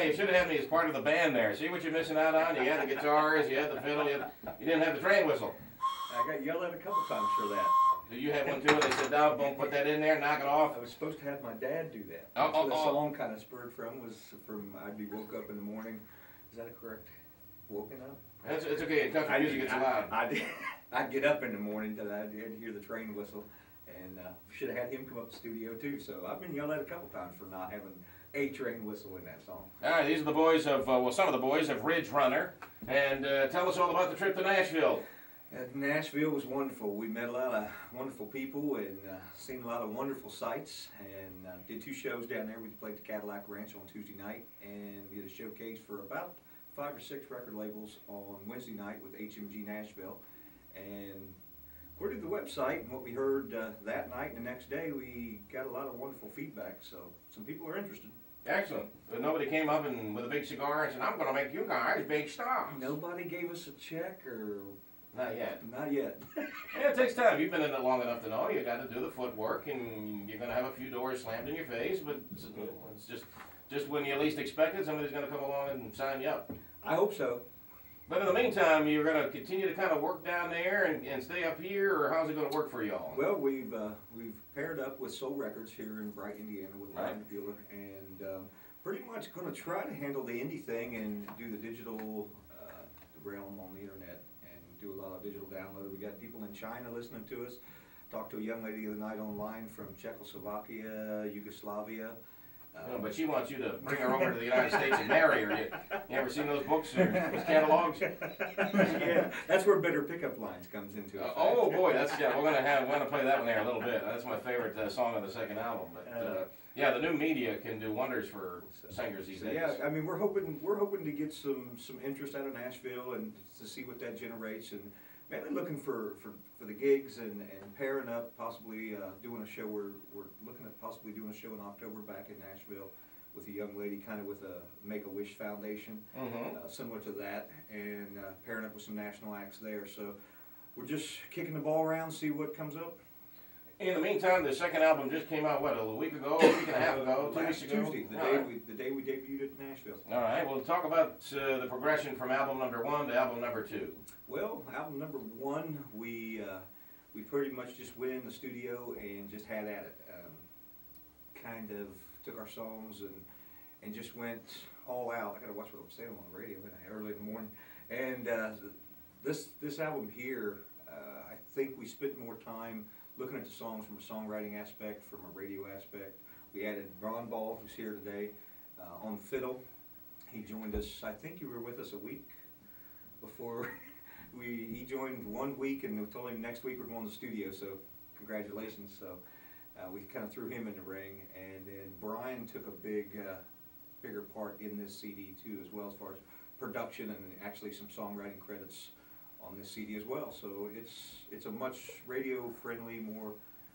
you should have had me as part of the band there. See what you're missing out on? You had the guitars, you had the fiddle, you didn't have the train whistle. I got yelled at a couple times for that. So you had one too, and they said, no, don't put that in there, knock it off. I was supposed to have my dad do that. That's where the song kind of spurred from, was from I'd be woke up in the morning. Is that correct? Woken up? It's okay, in country music it's loud. I'd get up in the morning till I'd hear the train whistle, and should have had him come up to the studio too. So I've been yelled at a couple times for not having a train whistle in that song. All right, these are the boys of, well, some of the boys of Ridge Runner. And tell us all about the trip to Nashville. Nashville was wonderful. We met a lot of wonderful people and seen a lot of wonderful sights, and did 2 shows down there. We played the Cadillac Ranch on Tuesday night, and we did a showcase for about 5 or 6 record labels on Wednesday night with HMG Nashville. And according to the website and what we heard that night and the next day, we got a lot of wonderful feedback, so some people are interested. Excellent. But nobody came up and with a big cigar and said, I'm going to make you guys big stars. Nobody gave us a check or... Not yet. Not yet. Yeah, it takes time. You've been in it long enough to know you got to do the footwork, and you're going to have a few doors slammed in your face, but it's just when you least expect it, somebody's going to come along and sign you up. I hope so. But in the meantime, you're going to continue to kind of work down there and stay up here, or how's it going to work for y'all? Well, we've paired up with Soul Records here in Bright, Indiana, with Ryan Bueller, and pretty much going to try to handle the indie thing and do the digital realm on the internet. Do a lot of digital download. We got people in China listening to us. Talked to a young lady the other night online from Czechoslovakia, Yugoslavia. No, but she wants you to bring her over to the United States and marry her. You ever seen those books or those catalogs? Yeah, that's where Better Pickup Lines comes into it. Oh boy, that's we're gonna play that one there a little bit. That's my favorite song on the second album. But yeah, the new media can do wonders for singers these days. Yeah, I mean we're hoping to get some interest out of Nashville and to see what that generates, and mainly looking for the gigs and pairing up, possibly doing a show. We're looking at possibly doing a show in October back in Nashville with a young lady, kind of with a Make-A-Wish Foundation, similar to that, and pairing up with some national acts there. So we're just kicking the ball around, see what comes up. In the meantime, the second album just came out, what, a week ago, a week and a half ago, 2 weeks ago? Tuesday, the day we debuted at Nashville. All right, well, talk about the progression from album number 1 to album number 2. Well, album number 1, we pretty much just went in the studio and just had at it. Kind of took our songs and just went all out. I got to watch what I'm saying on the radio early in the morning. And this album here, I think we spent more time looking at the songs from a songwriting aspect, from a radio aspect. We added Ron Ball, who's here today, on fiddle. He joined us, I think you were with us a week before. He joined 1 week, and we told him next week we're going to the studio, so congratulations. So we kind of threw him in the ring, and then Brian took a bigger part in this CD too, as well, as far as production and actually some songwriting credits on this CD as well. So it's a much radio-friendly, more,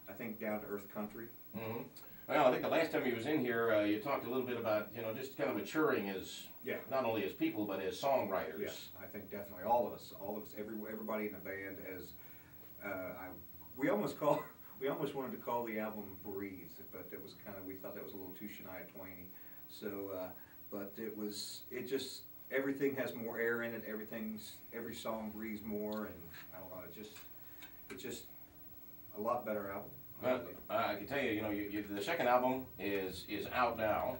I think, down-to-earth country. Mm-hmm. Well, I think the last time he was in here, you talked a little bit about, just kind of maturing as, not only as people, but as songwriters. Yes, I think definitely all of us, everybody in the band has, we almost wanted to call the album Breathe, but it was kind of, we thought that was a little too Shania Twain-y. So, but it just, everything has more air in it. Every song breathes more, and I don't know. It's just a lot better album. Well, I can tell you, the second album is out now.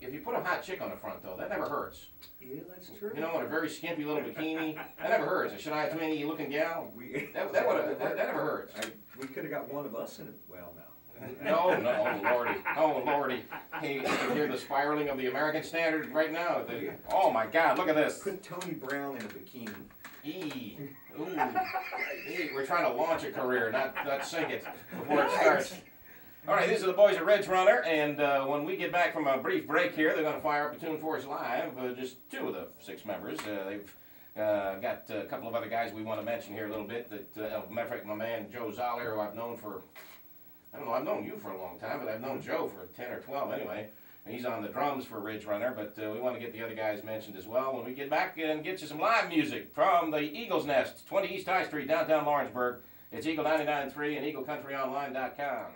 If you put a hot chick on the front, though, that never hurts. Yeah, that's true. In a very skimpy little bikini, that never hurts. A Shania Twain looking gal, that never hurts. We could have got one of us in it. Well, no. No, oh lordy. Hey, you can hear the spiraling of the American standard right now. Oh my God, look at this. Put Tony Brown in a bikini. Ooh. Hey, we're trying to launch a career, not sink it before it starts. All right, these are the boys at Ridge Runner, and when we get back from a brief break here, they're going to fire up a tune for us live. Just 2 of the 6 members. They've got a couple of other guys we want to mention here a little bit. Matter of fact, my man Joe Zoller, who I've known for, I don't know, I've known you for a long time, but I've known Joe for 10 or 12 anyway. And he's on the drums for Ridge Runner, but we want to get the other guys mentioned as well when we get back and get you some live music from the Eagle's Nest, 20 East High Street, downtown Lawrenceburg. It's Eagle 99.3 and EagleCountryOnline.com.